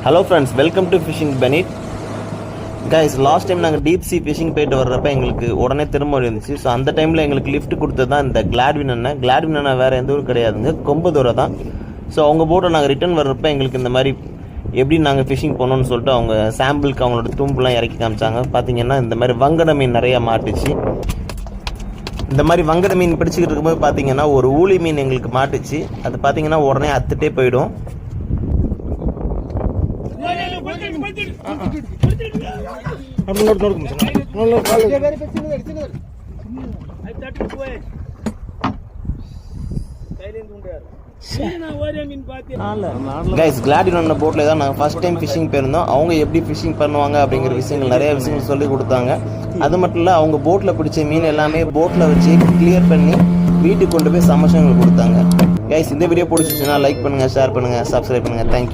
Hello friends, welcome to fishing பெனிட். Guys, last time நாங்கள் deep sea fishing போயிட்டு வர்றப்ப எங்களுக்கு உடனே திரும்ப இருந்துச்சு. ஸோ அந்த டைமில் எங்களுக்கு லிஃப்ட் கொடுத்தது தான் இந்த கிளாட்வின் அண்ணன். வேறு எந்த ஊரும் கிடையாதுங்க, கொம்பதூரை தான். ஸோ அவங்க போட்டை நாங்கள் ரிட்டர்ன் வர்றப்ப எங்களுக்கு இந்த மாதிரி எப்படி நாங்கள் ஃபிஷிங் பண்ணோன்னு சொல்லிட்டு அவங்க சாம்பிளுக்கு அவங்களோட தும்புலாம் இறக்கி காமிச்சாங்க. பார்த்தீங்கன்னா இந்த மாதிரி வங்கட மீன் நிறையா மாட்டுச்சு. இந்த மாதிரி வங்கட மீன் பிடிச்சிக்கிட்டு இருக்கும்போது பார்த்தீங்கன்னா ஒரு ஊளி மீன் எங்களுக்கு மாட்டுச்சு. அது பார்த்தீங்கன்னா உடனே அத்துட்டே போயிடும். கைஸ், கிளாடினோட போட்டில் தான் நாங்கள் ஃபர்ஸ்ட் டைம் ஃபிஷிங் போயிருந்தோம். அவங்க எப்படி ஃபிஷிங் பண்ணுவாங்க அப்படிங்கிற விஷயங்கள் நிறைய விஷயங்கள் சொல்லி கொடுத்தாங்க. அது மட்டும் இல்லை, அவங்க போட்டில் பிடிச்ச மீன் எல்லாமே போட்டில் வச்சு கிளியர் பண்ணி வீட்டுக்கு கொண்டு போய் சமைச்சு எங்களுக்கு கொடுத்தாங்க. கைஸ், இந்த வீடியோ பிடிச்சிச்சுன்னா லைக் பண்ணுங்கள், ஷேர் பண்ணுங்கள், சப்ஸ்கிரைப் பண்ணுங்கள். தேங்க்யூ.